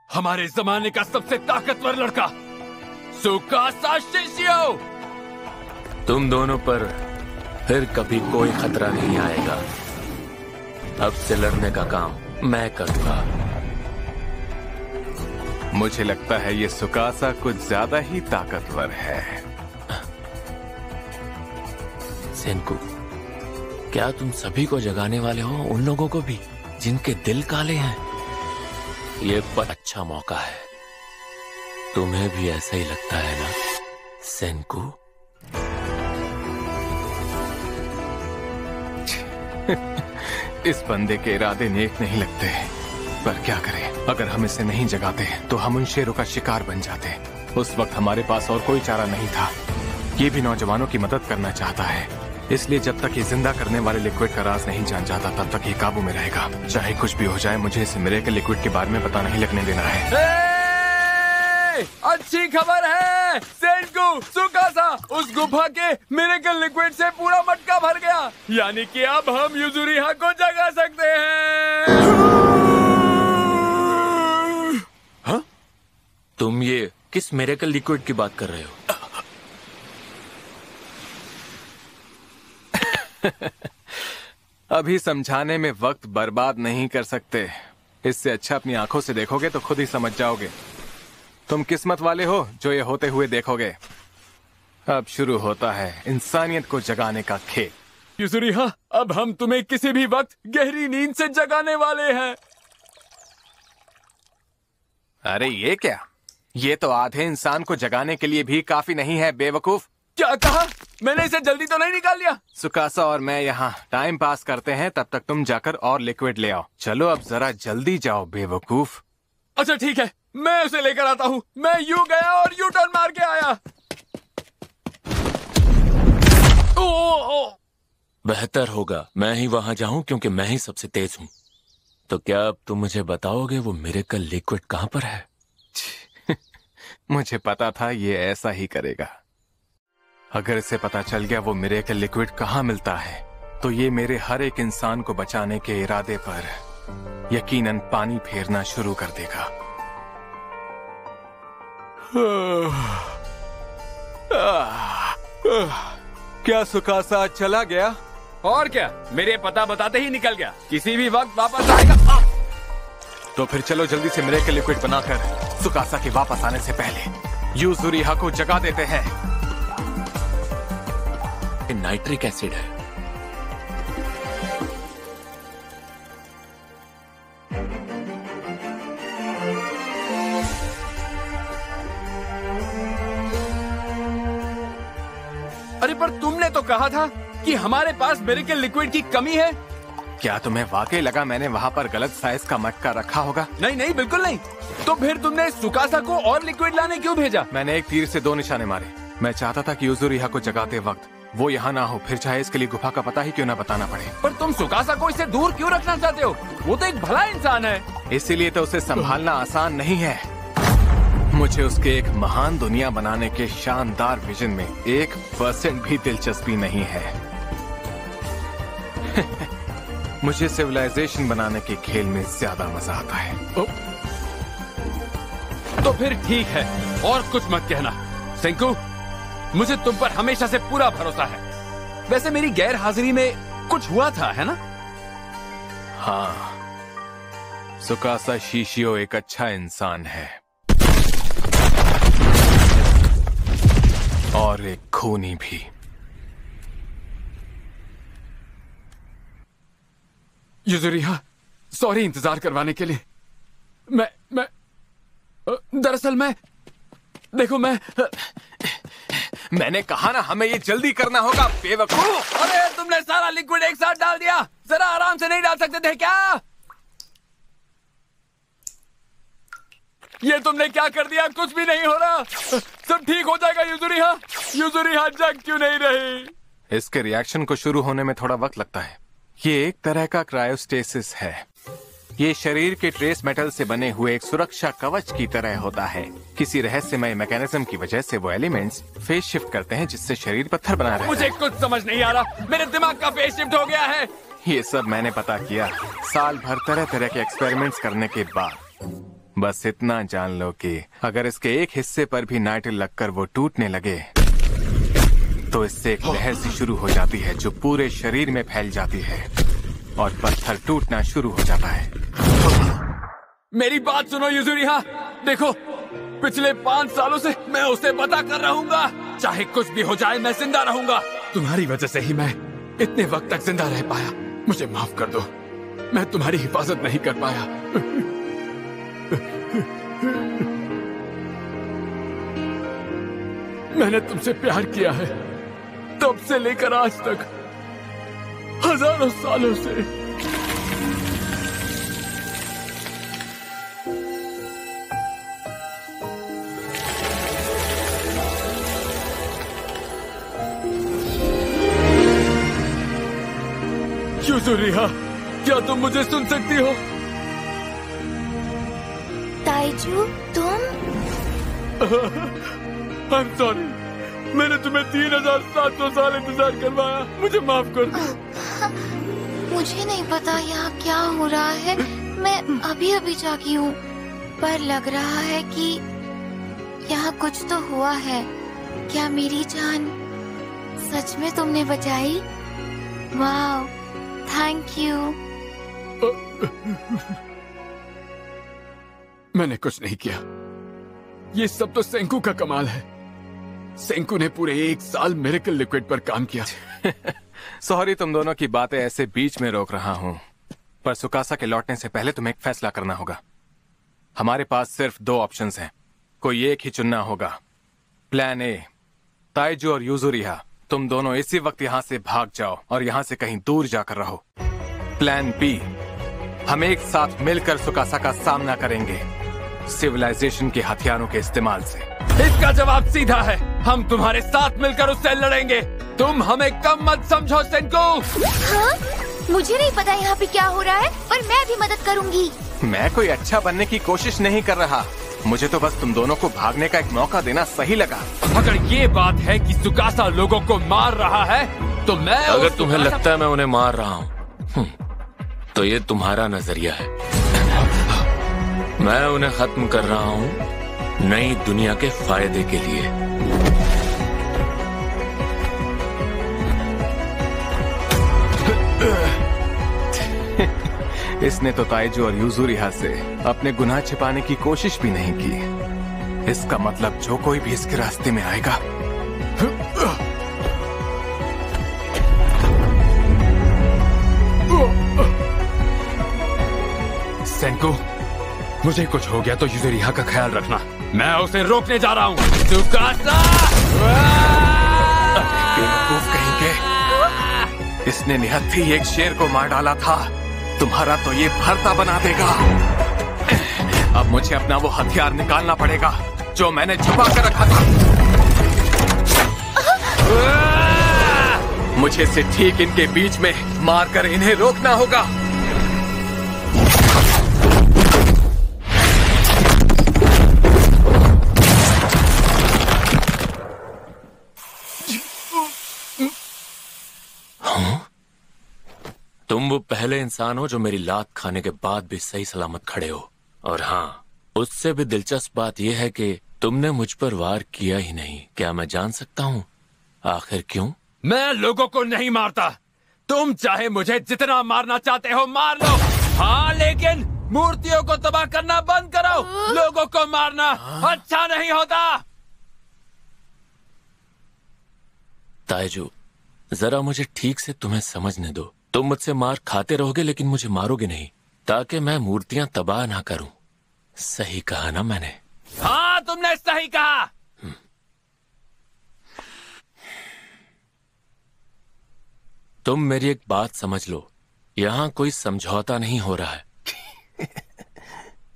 हमारे जमाने का सबसे ताकतवर लड़का सुकासा शिशियो। तुम दोनों पर फिर कभी कोई खतरा नहीं आएगा। अब से लड़ने का काम मैं करूंगा। मुझे लगता है ये सुकासा कुछ ज्यादा ही ताकतवर है। सेनकू, क्या तुम सभी को जगाने वाले हो, उन लोगों को भी जिनके दिल काले हैं? ये पर अच्छा मौका है। तुम्हें भी ऐसा ही लगता है ना सेनकू? इस बंदे के इरादे नेक नहीं लगते, पर क्या करें, अगर हम इसे नहीं जगाते तो हम उन शेरों का शिकार बन जाते। उस वक्त हमारे पास और कोई चारा नहीं था। ये भी नौजवानों की मदद करना चाहता है, इसलिए जब तक ये जिंदा करने वाले लिक्विड का राज नहीं जान जाता तब तक ये काबू में रहेगा। चाहे कुछ भी हो जाए, मुझे इस मिरेकल लिक्विड के बारे में पता नहीं लगने देना है। अच्छी खबर है सेनकू, सुकासा उस गुफा के मिरेकल लिक्विड से पूरा मटका भर गया। यानी कि अब हम युजुरिहा को जगा सकते हैं। हाँ? तुम ये किस मिरेकल लिक्विड की बात कर रहे हो? अभी समझाने में वक्त बर्बाद नहीं कर सकते। इससे अच्छा अपनी आंखों से देखोगे तो खुद ही समझ जाओगे। तुम किस्मत वाले हो जो ये होते हुए देखोगे। अब शुरू होता है इंसानियत को जगाने का खेल। युजुरिहा, अब हम तुम्हें किसी भी वक्त गहरी नींद से जगाने वाले हैं। अरे ये क्या? ये तो आधे इंसान को जगाने के लिए भी काफी नहीं है, बेवकूफ। क्या कहा? मैंने इसे जल्दी तो नहीं निकाल लिया। सुकासा और मैं यहाँ टाइम पास करते हैं, तब तक तुम जाकर और लिक्विड ले आओ। चलो अब जरा जल्दी जाओ, बेवकूफ। अच्छा ठीक है, मैं उसे लेकर आता हूँ। मैं यू गया और यू टर्न मार के आया। बेहतर होगा मैं ही वहां जाऊं, क्योंकि मैं ही सबसे तेज हूं। तो क्या अब तुम मुझे बताओगे वो मिरेकल लिक्विड कहां पर है? मुझे पता था ये ऐसा ही करेगा। अगर इसे पता चल गया वो मिरेकल लिक्विड कहां मिलता है, तो ये मेरे हर एक इंसान को बचाने के इरादे पर यकीनन पानी फेरना शुरू कर देगा। क्या सुकासा चला गया? और क्या, मेरे पता बताते ही निकल गया। किसी भी वक्त वापस आएगा। तो फिर चलो जल्दी से मिरेकल लिक्विड बनाकर सुकासा के वापस आने से पहले युजुरिहा को जगा देते हैं। नाइट्रिक एसिड है। अरे पर तुमने तो कहा था कि हमारे पास मिरेकल लिक्विड की कमी है। क्या तुम्हें वाकई लगा मैंने वहाँ पर गलत साइज का मटका रखा होगा? नहीं नहीं, बिल्कुल नहीं। तो फिर तुमने सुकासा को और लिक्विड लाने क्यों भेजा? मैंने एक तीर से 2 निशाने मारे। मैं चाहता था कि युजुरिहा को जगाते वक्त वो यहाँ ना हो, फिर चाहे इसके लिए गुफा का पता ही क्यों ना बताना पड़े। पर तुम सुकासा को इससे दूर क्यों रखना चाहते हो? वो तो एक भला इंसान है। इसीलिए तो उसे संभालना आसान नहीं है। मुझे उसके एक महान दुनिया बनाने के शानदार विजन में 1% भी दिलचस्पी नहीं है। मुझे सिविलाइजेशन बनाने के खेल में ज्यादा मजा आता है। तो फिर ठीक है, और कुछ मत कहना। सेंकू, मुझे तुम पर हमेशा से पूरा भरोसा है। वैसे मेरी गैर हाजिरी में कुछ हुआ था, है ना? हाँ, सुकासा शिशियो एक अच्छा इंसान है और एक खूनी भी। युजुरिहा, सॉरी इंतजार करवाने के लिए। दरअसल देखो मैंने कहा ना हमें ये जल्दी करना होगा, बेवकूफ। अरे तुमने सारा लिक्विड एक साथ डाल दिया। जरा आराम से नहीं डाल सकते थे क्या? ये तुमने क्या कर दिया? कुछ भी नहीं हो रहा। सब ठीक हो जाएगा युजुरिहा। युजुरिहा जग क्यों नहीं रही? इसके रिएक्शन को शुरू होने में थोड़ा वक्त लगता है। ये एक तरह का क्रायोस्टेसिस है। ये शरीर के ट्रेस मेटल से बने हुए एक सुरक्षा कवच की तरह होता है। किसी रहस्यमय मैकेनिज्म की वजह से वो एलिमेंट्स फेज शिफ्ट करते हैं, जिससे शरीर पत्थर बना रहता है। मुझे कुछ समझ नहीं आ रहा। मेरे दिमाग का फेज शिफ्ट हो गया है। ये सब मैंने पता किया साल भर तरह तरह के एक्सपेरिमेंट्स करने के बाद। बस इतना जान लो कि अगर इसके एक हिस्से पर भी नाइट्रिल लगकर वो टूटने लगे तो इससे एक लहर सी शुरू हो जाती है जो पूरे शरीर में फैल जाती है और पत्थर टूटना शुरू हो जाता है। मेरी बात सुनो युजुरिहा, देखो पिछले 5 सालों से मैं उसे बता कर रहूंगा, चाहे कुछ भी हो जाए मैं जिंदा रहूंगा। तुम्हारी वजह से ही मैं इतने वक्त तक जिंदा रह पाया। मुझे माफ कर दो, मैं तुम्हारी हिफाजत नहीं कर पाया। मैंने तुमसे प्यार किया है तब से लेकर आज तक, हजारों सालों से। युजुरिहा, क्या तुम मुझे सुन सकती हो? ताइजू, तुम? I'm sorry, मैंने तुम्हें 3700 साल इंतजार करवाया, मुझे माफ कर दो। मुझे नहीं पता यहाँ क्या हो रहा है, मैं अभी अभी जागी हूँ, पर लग रहा है कि यहाँ कुछ तो हुआ है। क्या मेरी जान सच में तुमने बचाई? वाह, थैंक यू। मैंने कुछ नहीं किया, ये सब तो सेंकू का कमाल है। सेंकू ने पूरे 1 साल मिरेकल लिक्विड पर काम किया। सॉरी तुम दोनों की बातें ऐसे बीच में रोक रहा हूँ, पर सुकासा के लौटने से पहले तुम्हें एक फैसला करना होगा। हमारे पास सिर्फ 2 ऑप्शंस हैं, कोई एक ही चुनना होगा। प्लान ए, ताइजू और युजुरिहा तुम दोनों इसी वक्त यहाँ से भाग जाओ और यहाँ से कहीं दूर जाकर रहो। प्लान बी, हम एक साथ मिलकर सुकासा का सामना करेंगे सिविलाइजेशन के हथियारों के इस्तेमाल से। इसका जवाब सीधा है, हम तुम्हारे साथ मिलकर उससे लड़ेंगे। तुम हमें कम मत समझो सेंकू। हाँ? मुझे नहीं पता यहाँ पे क्या हो रहा है, पर मैं भी मदद करूँगी। मैं कोई अच्छा बनने की कोशिश नहीं कर रहा, मुझे तो बस तुम दोनों को भागने का एक मौका देना सही लगा। अगर ये बात है कि सुकासा लोगों को मार रहा है तो मैं अगर तुम्हें लगता है मैं उन्हें मार रहा हूँ तो ये तुम्हारा नजरिया है। मैं उन्हें खत्म कर रहा हूँ नई दुनिया के फायदे के लिए। इसने तो ताइजू और युजुरिहा से अपने गुनाह छिपाने की कोशिश भी नहीं की। इसका मतलब जो कोई भी इसके रास्ते में आएगा सेंकू, मुझे कुछ हो गया तो युजुरिहा का ख्याल रखना, मैं उसे रोकने जा रहा हूँ। सुकासा! बेवकूफ कहेंगे, इसने निहत्थी एक शेर को मार डाला था, तुम्हारा तो ये भरता बना देगा। अब मुझे अपना वो हथियार निकालना पड़ेगा जो मैंने छुपा कर रखा था। मुझे इसे ठीक इनके बीच में मारकर इन्हें रोकना होगा। तुम वो पहले इंसान हो जो मेरी लात खाने के बाद भी सही सलामत खड़े हो। और हाँ, उससे भी दिलचस्प बात यह है कि तुमने मुझ पर वार किया ही नहीं। क्या मैं जान सकता हूँ आखिर क्यों? मैं लोगों को नहीं मारता, तुम चाहे मुझे जितना मारना चाहते हो मार लो। हाँ, लेकिन मूर्तियों को तबाह करना बंद करो। लोगों को मारना अच्छा नहीं होता। ताइजू, जरा मुझे ठीक से तुम्हें समझने दो। तुम मुझसे मार खाते रहोगे लेकिन मुझे मारोगे नहीं, ताकि मैं मूर्तियां तबाह ना करूं। सही कहा ना मैंने? हाँ, तुमने सही कहा। तुम मेरी एक बात समझ लो, यहाँ कोई समझौता नहीं हो रहा है।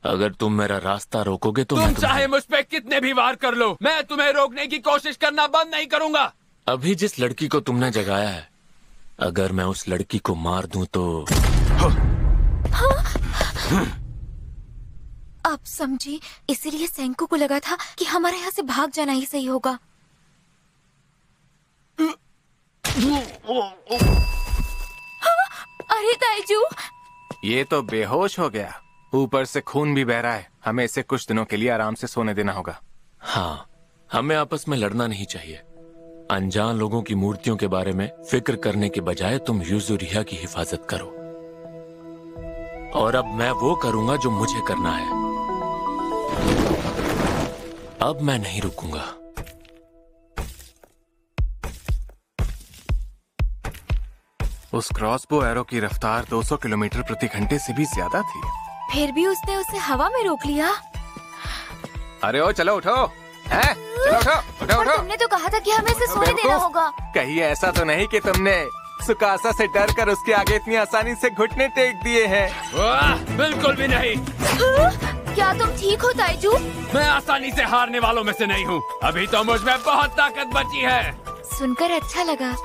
अगर तुम मेरा रास्ता रोकोगे तो तुम चाहे मुझ पे कितने भी वार कर लो, मैं तुम्हें रोकने की कोशिश करना बंद नहीं करूंगा। अभी जिस लड़की को तुमने जगाया है, अगर मैं उस लड़की को मार दूं तो अब समझी, इसीलिए सेंकू को लगा था कि हमारे यहाँ से भाग जाना ही सही होगा। अरे ताइजू, ये तो बेहोश हो गया। ऊपर से खून भी बह रहा है। हमें इसे कुछ दिनों के लिए आराम से सोने देना होगा। हाँ, हमें आपस में लड़ना नहीं चाहिए। अनजान लोगों की मूर्तियों के बारे में फिक्र करने के बजाय तुम युजुरिहा की हिफाजत करो। और अब मैं वो करूंगा जो मुझे करना है। अब मैं नहीं रुकूंगा। उस क्रॉसबो एरो की रफ्तार 200 किलोमीटर प्रति घंटे से भी ज्यादा थी। फिर भी उसने उसे हवा में रोक लिया। अरे ओ चलो उठो, हैं? चलो उठो, उठो, उठो। तुमने तो कहा था कि हमें इसे सोने देना होगा। कहीं ऐसा तो नहीं कि तुमने सुकासा से डर कर उसके आगे इतनी आसानी से घुटने टेक दिए हैं? बिल्कुल भी नहीं। क्या तुम ठीक हो ताइजू? मैं आसानी से हारने वालों में से नहीं हूँ। अभी तो मुझ में बहुत ताकत बची है। सुनकर अच्छा लगा।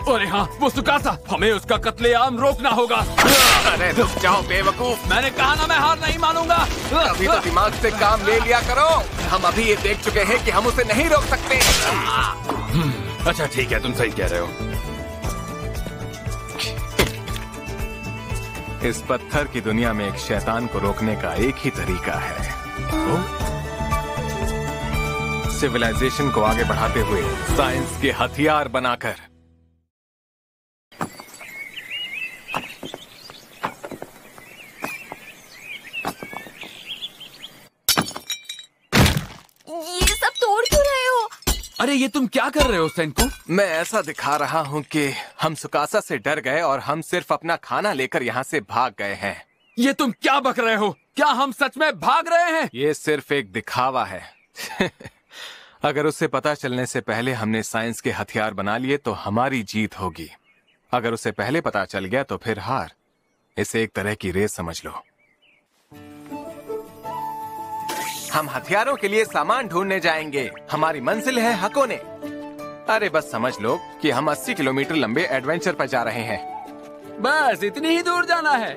अरे हाँ, वो सुकासा, हमें उसका कत्लेआम रोकना होगा। अरे रुक जाओ बेवकूफ। मैंने कहा ना, मैं हार नहीं मानूंगा। अभी तो दिमाग से काम ले लिया करो। हम अभी ये देख चुके हैं कि हम उसे नहीं रोक सकते। अच्छा ठीक है, तुम सही कह रहे हो। इस पत्थर की दुनिया में एक शैतान को रोकने का एक ही तरीका है, सिविलाइजेशन को आगे बढ़ाते हुए साइंस के हथियार बनाकर। ये सब तोड़ क्यों रहे हो? अरे ये तुम क्या कर रहे हो सेनको? मैं ऐसा दिखा रहा हूँ कि हम सुकासा से डर गए और हम सिर्फ अपना खाना लेकर यहाँ से भाग गए हैं। ये तुम क्या बक रहे हो? क्या हम सच में भाग रहे हैं? ये सिर्फ एक दिखावा है। अगर उसे पता चलने से पहले हमने साइंस के हथियार बना लिए तो हमारी जीत होगी। अगर उसे पहले पता चल गया तो फिर हार। इसे एक तरह की रेस समझ लो। हम हथियारों के लिए सामान ढूंढने जाएंगे। हमारी मंजिल है हकोने। अरे बस समझ लो कि हम 80 किलोमीटर लंबे एडवेंचर पर जा रहे हैं। बस इतनी ही दूर जाना है।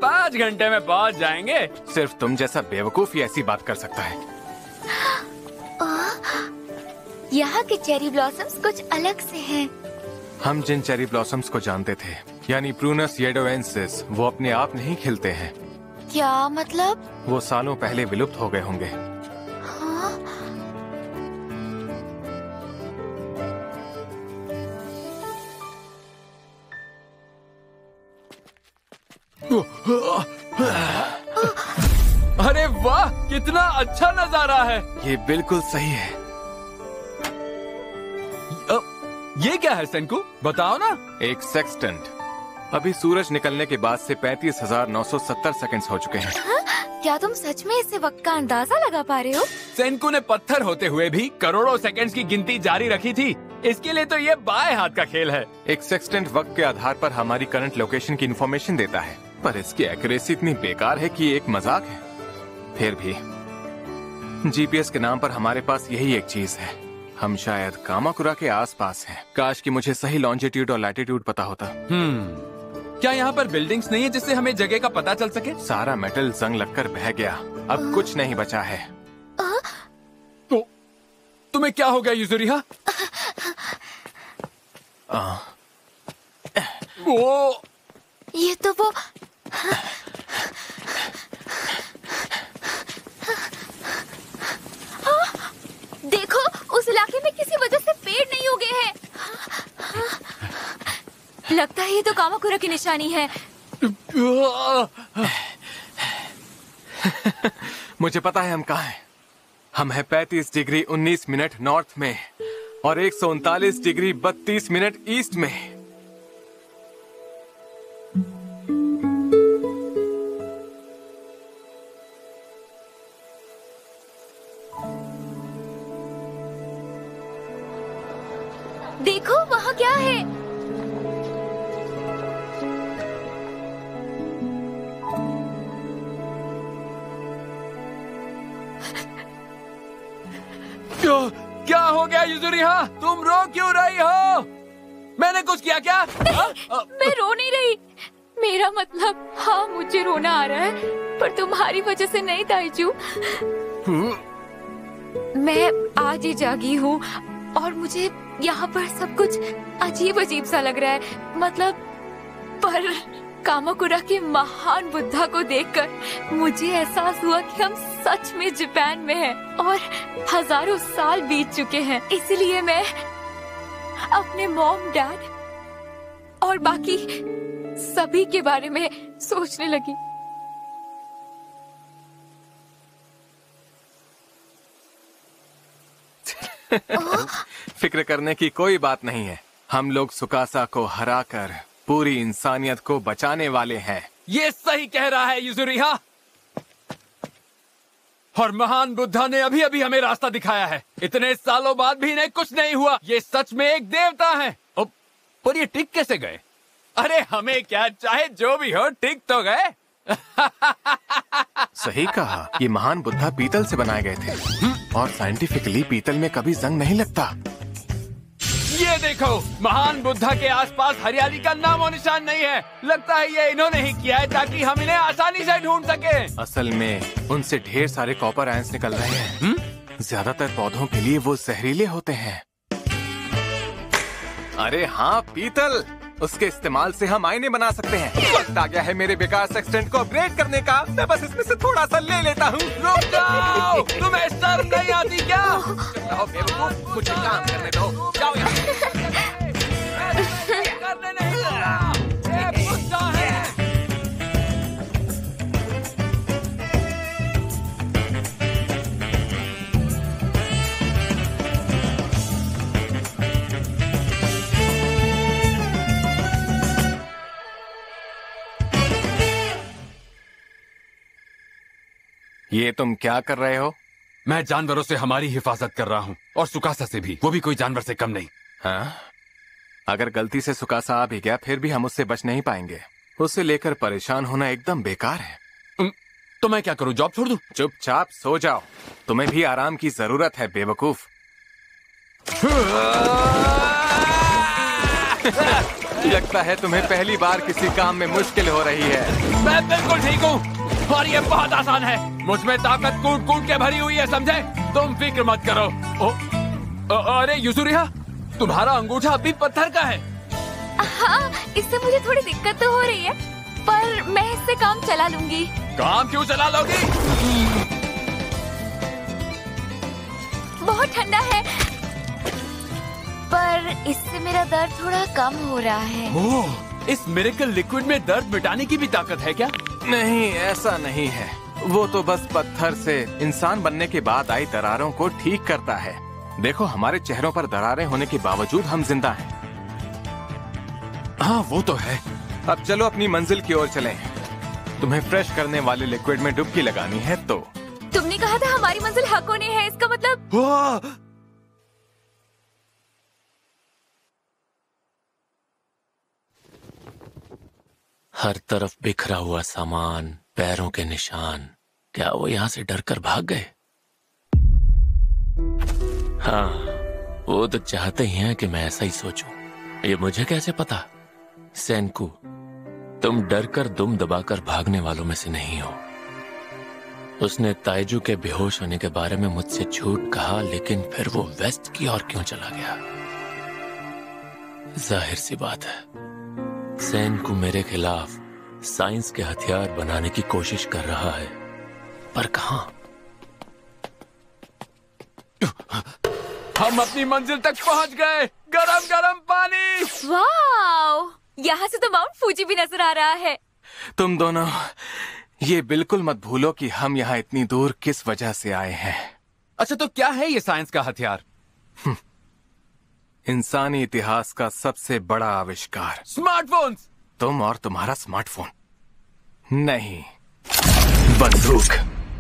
5 घंटे में पहुंच जाएंगे। सिर्फ तुम जैसा बेवकूफ ही ऐसी बात कर सकता है। यहाँ के चेरी ब्लॉसम्स कुछ अलग से हैं। हम जिन चेरी ब्लॉसम्स को जानते थे, यानी प्रूनस येडोएंसिस, वो अपने आप नहीं खिलते हैं। क्या मतलब? वो सालों पहले विलुप्त हो गए होंगे। हाँ? अरे वाह, कितना अच्छा नजारा है। ये बिल्कुल सही है। ये क्या है सेनको? बताओ ना। एक सेक्सटेंट। अभी सूरज निकलने के बाद से 35,970 सेकंड्स हो चुके हैं। क्या तुम सच में इससे वक्त का अंदाजा लगा पा रहे हो? सेनको ने पत्थर होते हुए भी करोड़ों सेकंड्स की गिनती जारी रखी थी। इसके लिए तो ये बाएं हाथ का खेल है। एक सेक्सटेंट वक्त के आधार पर हमारी करंट लोकेशन की इंफॉर्मेशन देता है, पर इसकी एक्यूरेसी इतनी बेकार है कि एक मजाक है। फिर भी जीपीएस के नाम पर हमारे पास यही एक चीज है। हम शायद कामाकुरा के आसपास हैं। काश कि मुझे सही लॉन्जिट्यूड और लैटिट्यूड पता होता। क्या यहाँ पर बिल्डिंग्स नहीं है जिससे हमें जगह का पता चल सके? सारा मेटल जंग लगकर बह गया। अब कुछ नहीं बचा है। तो तुम्हें क्या हो गया युजुरिहा? वो ये तो वो देखो, उस इलाके में किसी वजह से पेड़ नहीं उगे हैं। लगता है ये तो कामाकुरा की निशानी है। मुझे पता है हम कहाँ हैं। हम हैं 35 डिग्री 19 मिनट नॉर्थ में और 139 डिग्री 32 मिनट ईस्ट में। देखो वहाँ क्या है? क्या हो गया युजुरिहा? तुम रो क्यों रही हो? मैंने कुछ किया क्या? मैं रो नहीं रही। मेरा मतलब, हाँ मुझे रोना आ रहा है, पर तुम्हारी वजह से नहीं ताइजू। मैं आज ही जागी हूँ और मुझे यहाँ पर सब कुछ अजीब अजीब सा लग रहा है। मतलब, पर कामाकुरा के महान बुद्धा को देखकर मुझे एहसास हुआ कि हम सच में जापान में हैं और हजारों साल बीत चुके हैं। इसलिए मैं अपने मॉम, डैड और बाकी सभी के बारे में सोचने लगी। फिक्र करने की कोई बात नहीं है। हम लोग सुकासा को हराकर पूरी इंसानियत को बचाने वाले हैं। ये सही कह रहा है युजुरिहा। और महान बुद्धा ने अभी अभी हमें रास्ता दिखाया है। इतने सालों बाद भी इन्हें कुछ नहीं हुआ। ये सच में एक देवता है। पर ये टिक कैसे गए? अरे हमें क्या, चाहे जो भी हो टिक तो गए। सही कहा। ये महान बुद्धा पीतल से बनाए गए थे और साइंटिफिकली पीतल में कभी जंग नहीं लगता। ये देखो, महान बुद्धा के आसपास हरियाली का नामो निशान नहीं है। लगता है ये इन्होंने ही किया है ताकि हम इन्हें आसानी से ढूंढ सके। असल में उनसे ढेर सारे कॉपर आयंस निकल रहे हैं। ज्यादातर पौधों के लिए वो जहरीले होते हैं। अरे हाँ, पीतल। उसके इस्तेमाल से हम आईने बना सकते हैं। वक्त आ गया है मेरे बेकार सेक्सटेंट को अपग्रेड करने का। मैं बस इसमें से थोड़ा सा ले लेता हूँ। रुक जाओ, तुम्हें शर्म नहीं आती क्या? मुझे काम करने दो। जाओ यहाँ। करने नहीं दूंगा। ये बुद्धा है। ये तुम क्या कर रहे हो? मैं जानवरों से हमारी हिफाजत कर रहा हूँ और सुकासा से भी। वो भी कोई जानवर से कम नहीं। हाँ? अगर गलती से सुकासा आ भी गया फिर भी हम उससे बच नहीं पाएंगे। उसे लेकर परेशान होना एकदम बेकार है। तो मैं क्या करूँ, जॉब छोड़ दूँ? चुपचाप सो जाओ। तुम्हें भी आराम की जरूरत है, बेवकूफ। लगता है तुम्हें पहली बार किसी काम में मुश्किल हो रही है। मैं बिल्कुल ठीक हूँ और ये बहुत आसान है। मुझ में ताकत कूट कूट के भरी हुई है, समझे? तुम फिक्र मत करो। अरे युजुरिहा, तुम्हारा अंगूठा अभी पत्थर का है। हाँ, इससे मुझे थोड़ी दिक्कत तो हो रही है, पर मैं इससे काम चला लूंगी। काम क्यों चला लोगी? बहुत ठंडा है, पर इससे मेरा दर्द थोड़ा कम हो रहा है। ओह, इस मिरेकल लिक्विड में दर्द मिटाने की भी ताकत है क्या? नहीं, ऐसा नहीं है। वो तो बस पत्थर से इंसान बनने के बाद आई दरारों को ठीक करता है। देखो, हमारे चेहरों पर दरारें होने के बावजूद हम जिंदा हैं। हाँ, वो तो है। अब चलो अपनी मंजिल की ओर चलें। तुम्हें फ्रेश करने वाले लिक्विड में डुबकी लगानी है तो। तुमने कहा था हमारी मंजिल हकोने है, इसका मतलब? हर तरफ बिखरा हुआ सामान, पैरों के निशान। क्या वो यहाँ से डरकर भाग गए? हाँ, वो तो चाहते ही हैं कि मैं ऐसा ही सोचूं। ये मुझे कैसे पता? सेनकू, तुम डरकर दुम दबाकर भागने वालों में से नहीं हो। उसने ताइजू के बेहोश होने के बारे में मुझसे झूठ कहा, लेकिन फिर वो वेस्ट की ओर क्यों चला गया? जाहिर सी बात है, सेनकू मेरे खिलाफ साइंस के हथियार बनाने की कोशिश कर रहा है, पर कहां? हम अपनी मंजिल तक पहुंच गए। गरम गरम पानी। वाव! यहाँ से तो माउंट फूजी भी नजर आ रहा है। तुम दोनों ये बिल्कुल मत भूलो कि हम यहाँ इतनी दूर किस वजह से आए हैं। अच्छा, तो क्या है ये साइंस का हथियार? इंसानी इतिहास का सबसे बड़ा आविष्कार, स्मार्टफोन्स। तुम और तुम्हारा स्मार्टफोन नहीं, बंदूक।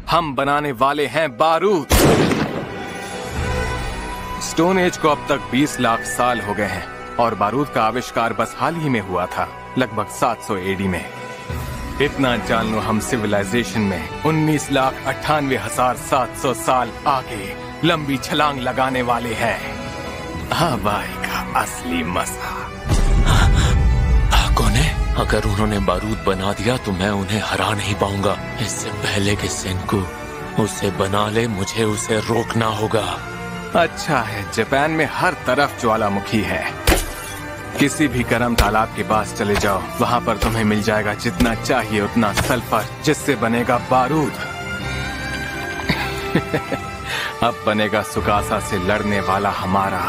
हम बनाने वाले हैं बारूद। स्टोन एज को अब तक 20 लाख साल हो गए हैं और बारूद का आविष्कार बस हाल ही में हुआ था, लगभग 700 एडी में। इतना जान लो, हम सिविलाइजेशन में 19,98,700 साल आगे लंबी छलांग लगाने वाले हैं। हवाई का असली मजा। हाकोने, अगर उन्होंने बारूद बना दिया तो मैं उन्हें हरा नहीं पाऊंगा। इससे पहले कि सेनकू उसे बना ले, मुझे उसे रोकना होगा। अच्छा है, जापान में हर तरफ ज्वालामुखी है। किसी भी गर्म तालाब के पास चले जाओ, वहां पर तुम्हें मिल जाएगा जितना चाहिए उतना सल्फर, जिससे बनेगा बारूद। अब बनेगा सुकासा से लड़ने वाला हमारा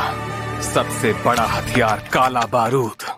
सबसे बड़ा हथियार, काला बारूद।